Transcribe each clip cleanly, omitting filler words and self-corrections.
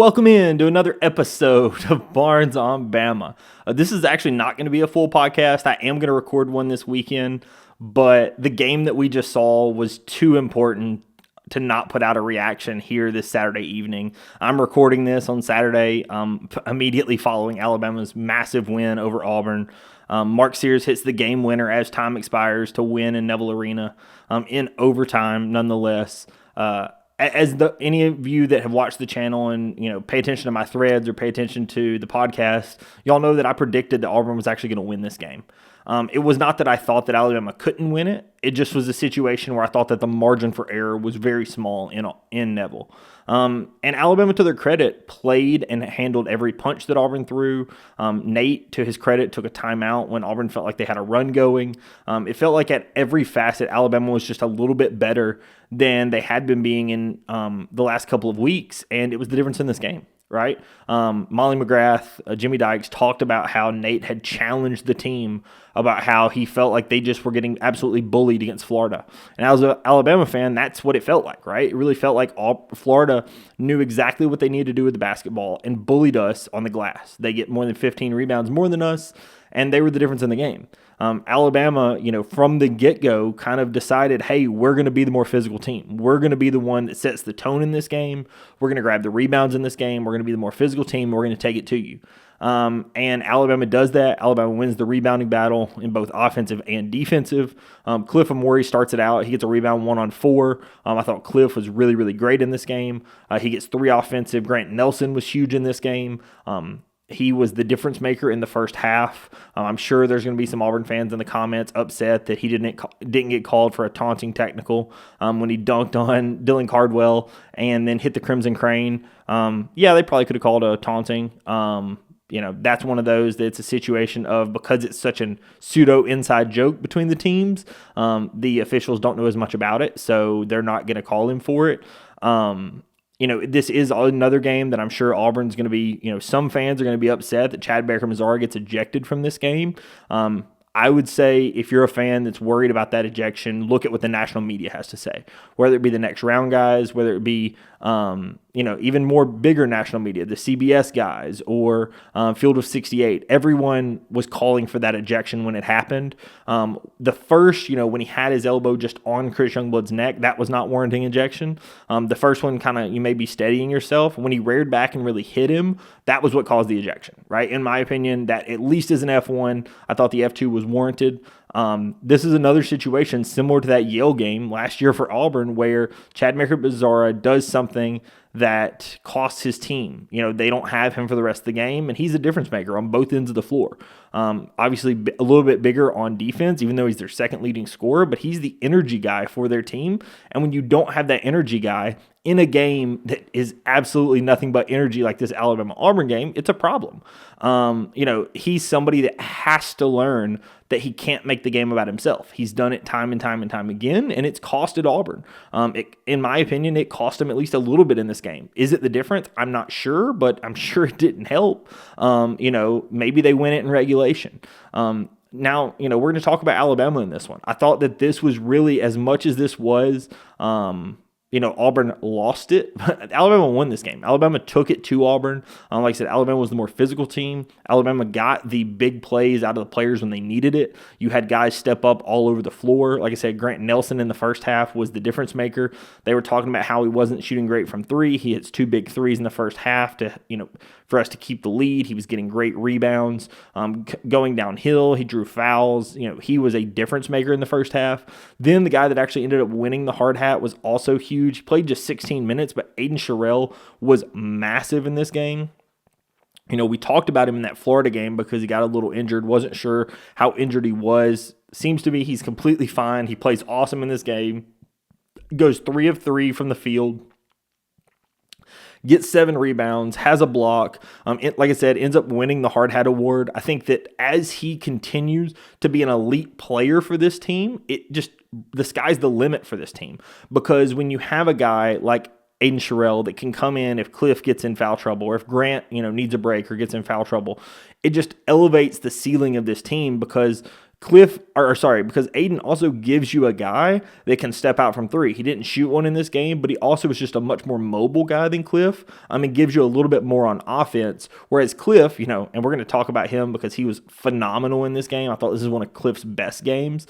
Welcome in to another episode of Barnes on Bama. This is actually not going to be a full podcast. I am going to record one this weekend, but the game that we just saw was too important to not put out a reaction here this Saturday evening. I'm recording this on Saturday, immediately following Alabama's massive win over Auburn. Mark Sears hits the game winner as time expires to win in Neville Arena in overtime, nonetheless. Any of you that have watched the channel and pay attention to my threads or pay attention to the podcast, y'all know that I predicted that Auburn was actually going to win this game. It was not that I thought that Alabama couldn't win it. It just was a situation where I thought that the margin for error was very small in Neville. And Alabama, to their credit, played and handled every punch that Auburn threw. Nate, to his credit, took a timeout when Auburn felt like they had a run going. It felt like at every facet, Alabama was just a little bit better than they had been being in the last couple of weeks, and it was the difference in this game. Right? Molly McGrath, Jimmy Dykes talked about how Nate had challenged the team about how he felt like they just were getting absolutely bullied against Florida. And as an Alabama fan, that's what it felt like, right? It really felt like Florida knew exactly what they needed to do with the basketball and bullied us on the glass. They get more than 15 rebounds more than us, and they were the difference in the game. Alabama, from the get-go kind of decided, hey, we're going to be the more physical team. We're going to be the one that sets the tone in this game. We're going to grab the rebounds in this game. We're going to be the more physical team. We're going to take it to you. And Alabama does that. Alabama wins the rebounding battle in both offensive and defensive. Cliff Amore starts it out. He gets a rebound 1-on-4. I thought Cliff was really, really great in this game. He gets 3 offensive. Grant Nelson was huge in this game. He was the difference maker in the first half. I'm sure there's going to be some Auburn fans in the comments upset that he didn't get called for a taunting technical when he dunked on Dylan Cardwell and then hit the Crimson Crane. They probably could have called a taunting. That's one of those that's a situation of, because it's such a pseudo inside joke between the teams, the officials don't know as much about it, so they're not going to call him for it. This is another game that I'm sure Auburn's going to be, some fans are going to be upset that Chad Baker-Mazara gets ejected from this game. I would say if you're a fan that's worried about that ejection, look at what the national media has to say, whether it be the next round guys, whether it be, even more bigger national media, the CBS guys or Field of 68. Everyone was calling for that ejection when it happened. The first, when he had his elbow just on Chris Youngblood's neck, that was not warranting ejection. The first one kind of, you may be steadying yourself. When he reared back and really hit him, that was what caused the ejection, right? In my opinion, that at least is an F1. I thought the F2 was warranted. This is another situation similar to that Yale game last year for Auburn where Chad Baker-Mazara does something that costs his team. They don't have him for the rest of the game, and he's a difference maker on both ends of the floor. Obviously, a little bit bigger on defense, even though he's their second leading scorer, but he's the energy guy for their team. And when you don't have that energy guy in a game that is absolutely nothing but energy like this Alabama-Auburn game, it's a problem. He's somebody that has to learn that he can't make the game about himself. He's done it time and time and time again, and it's costed Auburn. In my opinion, it cost him at least a little bit in this game. Is it the difference? I'm not sure, but I'm sure it didn't help. Maybe they win it in regulation. Now, we're going to talk about Alabama in this one. I thought that this was really, as much as this was, Auburn lost it. Alabama won this game. Alabama took it to Auburn. Like I said, Alabama was the more physical team. Alabama got the big plays out of the players when they needed it. You had guys step up all over the floor. Like I said, Grant Nelson in the first half was the difference maker. They were talking about how he wasn't shooting great from 3. He hits 2 big threes in the first half to, for us to keep the lead. He was getting great rebounds. Going downhill, he drew fouls. He was a difference maker in the first half. Then the guy that actually ended up winning the hard hat was also huge. He played just 16 minutes, but Aiden Sherrill was massive in this game. We talked about him in that Florida game because he got a little injured. Wasn't sure how injured he was. Seems to be he's completely fine. He plays awesome in this game. Goes 3 of 3 from the field. Gets 7 rebounds, has a block. Like I said, ends up winning the Hard Hat Award. I think that as he continues to be an elite player for this team, the sky's the limit for this team. Because when you have a guy like Aiden Sherrill that can come in if Cliff gets in foul trouble or if Grant, needs a break or gets in foul trouble, it just elevates the ceiling of this team because because Aiden also gives you a guy that can step out from three. He didn't shoot one in this game, but he also was just a much more mobile guy than Cliff. It gives you a little bit more on offense. Whereas Cliff, and we're going to talk about him because he was phenomenal in this game. I thought this is one of Cliff's best games.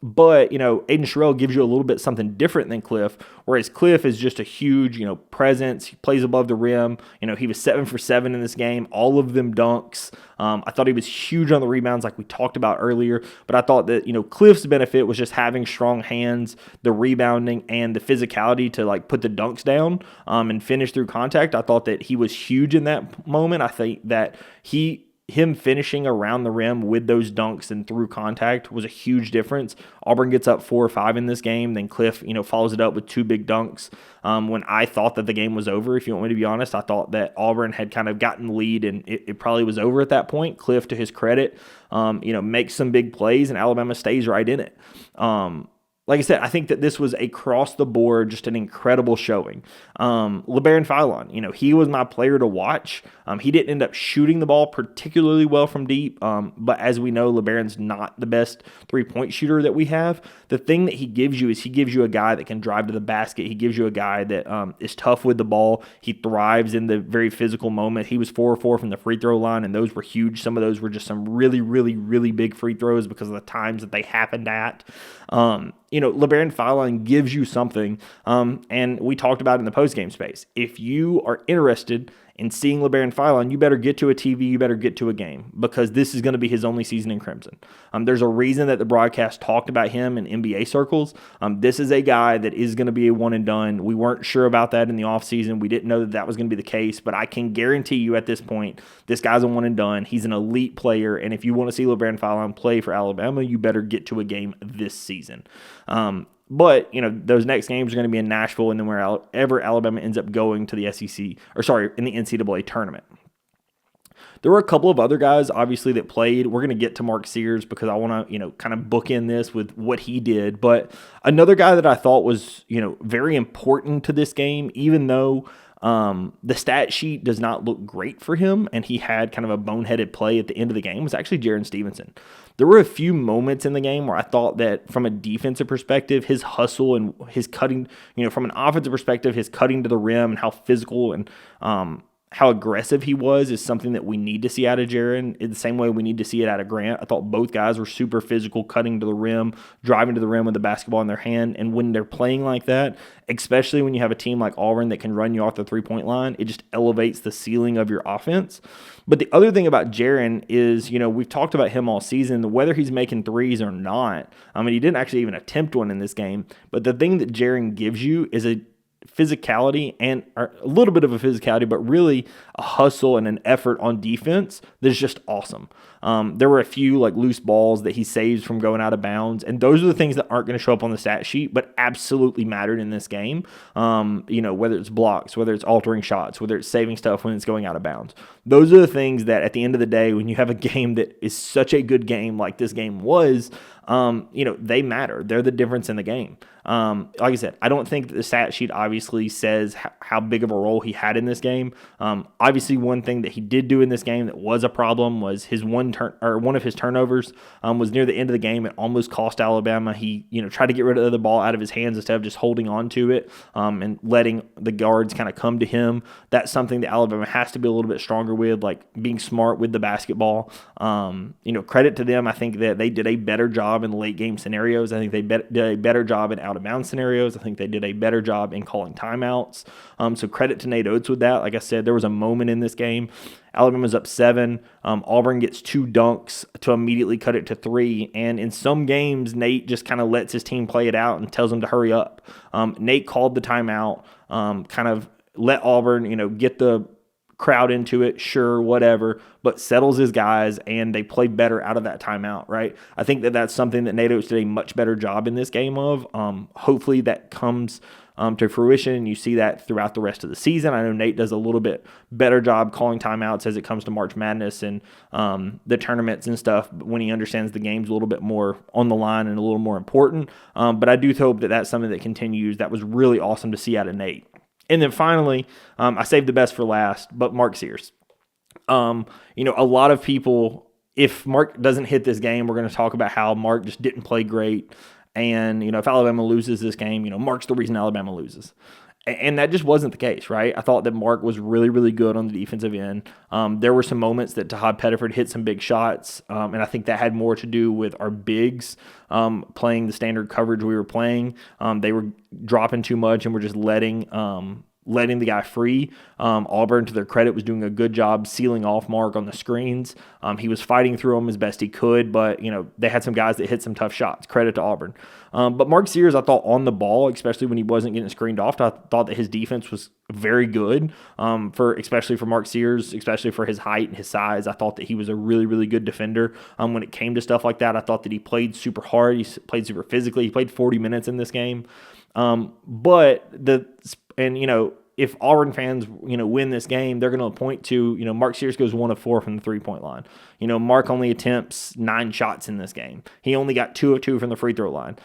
But, Aiden Sherrill gives you a little bit something different than Cliff, whereas Cliff is just a huge, presence. He plays above the rim. He was 7 for 7 in this game, all of them dunks. I thought he was huge on the rebounds like we talked about earlier, but I thought that, Cliff's benefit was just having strong hands, the rebounding, and the physicality to put the dunks down and finish through contact. I thought that he was huge in that moment. I think that him finishing around the rim with those dunks and through contact was a huge difference. Auburn gets up 4 or 5 in this game. Then Cliff, follows it up with 2 big dunks. When I thought that the game was over, if you want me to be honest, I thought that Auburn had kind of gotten the lead and it probably was over at that point. Cliff, to his credit, makes some big plays and Alabama stays right in it. Like I said, I think that this was across the board just an incredible showing. LeBaron Philon, he was my player to watch. He didn't end up shooting the ball particularly well from deep, but as we know, LeBaron's not the best three-point shooter that we have. The thing that he gives you is he gives you a guy that can drive to the basket. He gives you a guy that is tough with the ball. He thrives in the very physical moment. He was 4 or 4 from the free throw line, and those were huge. Some of those were just some really, really, really big free throws because of the times that they happened at. LeBaron Philon gives you something, and we talked about it in the postgame space. If you are interested in seeing LeBaron Philon, you better get to a TV, you better get to a game, because this is going to be his only season in Crimson. There's a reason that the broadcast talked about him in NBA circles. This is a guy that is going to be a one and done. We weren't sure about that in the offseason. We didn't know that that was going to be the case, but I can guarantee you at this point, this guy's a one and done. He's an elite player, and if you want to see LeBaron Philon play for Alabama, you better get to a game this season. But, those next games are going to be in Nashville and then wherever Alabama ends up going to the in the NCAA tournament. There were a couple of other guys, obviously, that played. We're going to get to Mark Sears because I want to, kind of bookend this with what he did. But another guy that I thought was, very important to this game, even though the stat sheet does not look great for him, and he had kind of a boneheaded play at the end of the game, was actually Jaron Stevenson. There were a few moments in the game where I thought that from a defensive perspective, his hustle and his cutting, from an offensive perspective, his cutting to the rim and how physical and how aggressive he was is something that we need to see out of Jaron in the same way we need to see it out of Grant. I thought both guys were super physical, cutting to the rim, driving to the rim with the basketball in their hand. And when they're playing like that, especially when you have a team like Auburn that can run you off the three-point line, it just elevates the ceiling of your offense. But the other thing about Jaron is, we've talked about him all season, whether he's making threes or not. He didn't actually even attempt one in this game. But the thing that Jaron gives you is a physicality and a little bit of a physicality, but really a hustle and an effort on defense that's just awesome. There were a few loose balls that he saves from going out of bounds, and those are the things that aren't going to show up on the stat sheet, but absolutely mattered in this game. Whether it's blocks, whether it's altering shots, whether it's saving stuff when it's going out of bounds. Those are the things that at the end of the day, when you have a game that is such a good game like this game was, they matter. They're the difference in the game. Like I said, I don't think that the stat sheet obviously says how big of a role he had in this game. Obviously, one thing that he did do in this game that was a problem was his one of his turnovers was near the end of the game. It almost cost Alabama. He tried to get rid of the ball out of his hands instead of just holding on to it and letting the guards kind of come to him. That's something that Alabama has to be a little bit stronger with, being smart with the basketball. Credit to them. I think that they did a better job in the late game scenarios. I think they did a better job in out of bounds scenarios. I think they did a better job in calling timeouts. So credit to Nate Oates with that. Like I said, there was a moment in this game. Alabama's up 7. Auburn gets 2 dunks to immediately cut it to 3. And in some games, Nate just kind of lets his team play it out and tells them to hurry up. Nate called the timeout, kind of let Auburn, get the crowd into it, sure, whatever, but settles his guys, and they play better out of that timeout, right? I think that that's something that Nate Oates did a much better job in this game of. Hopefully that comes to fruition, and you see that throughout the rest of the season. I know Nate does a little bit better job calling timeouts as it comes to March Madness and the tournaments and stuff when he understands the game's a little bit more on the line and a little more important. But I do hope that that's something that continues. That was really awesome to see out of Nate. And then finally, I saved the best for last, but Mark Sears. A lot of people, if Mark doesn't hit this game, we're going to talk about how Mark just didn't play great. And, if Alabama loses this game, Mark's the reason Alabama loses. And that just wasn't the case, right? I thought that Mark was really, really good on the defensive end. There were some moments that Tahad Pettiford hit some big shots, and I think that had more to do with our bigs playing the standard coverage we were playing. They were dropping too much and were just letting the guy free. Auburn, to their credit, was doing a good job sealing off Mark on the screens. He was fighting through them as best he could, but they had some guys that hit some tough shots. Credit to Auburn. But Mark Sears, I thought on the ball, especially when he wasn't getting screened off, I thought that his defense was very good. Especially for Mark Sears, especially for his height and his size, I thought that he was a really, really good defender. When it came to stuff like that, I thought that he played super hard. He played super physically. He played 40 minutes in this game. If Auburn fans, win this game, they're going to point to, Mark Sears goes 1 of 4 from the 3-point line. Mark only attempts 9 shots in this game. He only got 2 of 2 from the free throw line.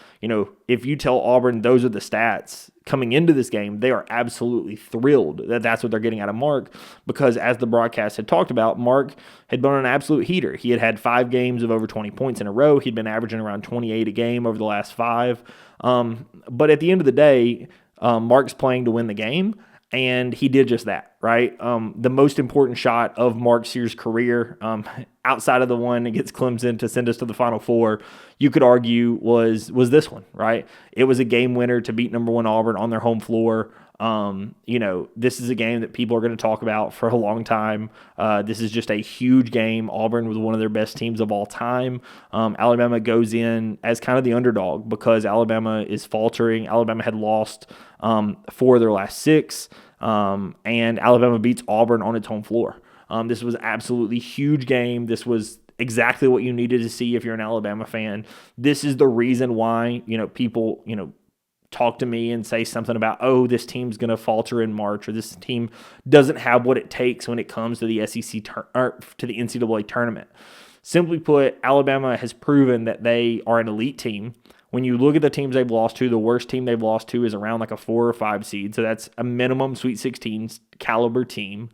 If you tell Auburn those are the stats coming into this game, they are absolutely thrilled that that's what they're getting out of Mark, because as the broadcast had talked about, Mark had been an absolute heater. He had 5 games of over 20 points in a row. He'd been averaging around 28 a game over the last 5. But at the end of the day, Mark's playing to win the game. And he did just that, right? The most important shot of Mark Sears' career, outside of the one that gets Clemson to send us to the Final Four, you could argue was this one, right? It was a game winner to beat number 1 Auburn on their home floor. This is a game that people are going to talk about for a long time. This is just a huge game. Auburn was one of their best teams of all time. Alabama goes in as kind of the underdog because Alabama is faltering. Alabama had lost 4 of their last 6, and Alabama beats Auburn on its home floor. This was absolutely huge game. This was exactly what you needed to see if you're an Alabama fan. This is the reason why, people, talk to me and say something about, oh, this team's going to falter in March, or this team doesn't have what it takes when it comes to the SEC to the NCAA tournament. Simply put, Alabama has proven that they are an elite team. When you look at the teams they've lost to, the worst team they've lost to is around like a 4 or 5 seed. So that's a minimum Sweet 16 caliber team.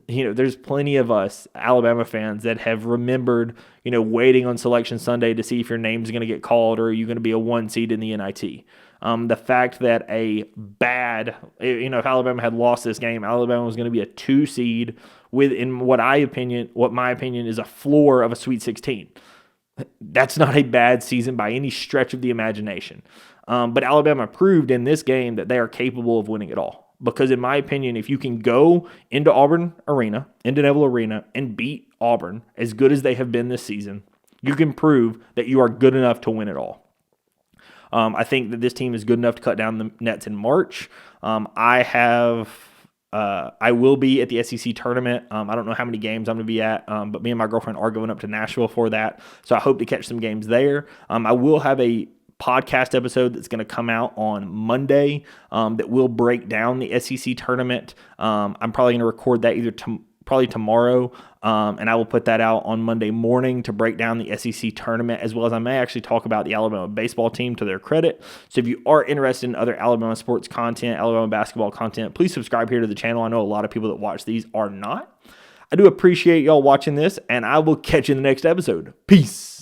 There's plenty of us Alabama fans that have remembered, waiting on Selection Sunday to see if your name's going to get called or are you going to be a 1 seed in the NIT. The fact that if Alabama had lost this game, Alabama was going to be a 2 seed with, in what my opinion is a floor of a Sweet 16. That's not a bad season by any stretch of the imagination. But Alabama proved in this game that they are capable of winning it all. Because in my opinion, if you can go into Neville Arena, and beat Auburn as good as they have been this season, you can prove that you are good enough to win it all. I think that this team is good enough to cut down the nets in March. I will be at the SEC tournament. I don't know how many games I'm going to be at, but me and my girlfriend are going up to Nashville for that. So I hope to catch some games there. I will have a podcast episode that's going to come out on Monday that will break down the SEC tournament. I'm probably going to record that probably tomorrow, and I will put that out on Monday morning to break down the SEC tournament, as well as I may actually talk about the Alabama baseball team to their credit. So if you are interested in other Alabama sports content, Alabama basketball content, please subscribe here to the channel. I know a lot of people that watch these are not. I do appreciate y'all watching this, and I will catch you in the next episode. Peace.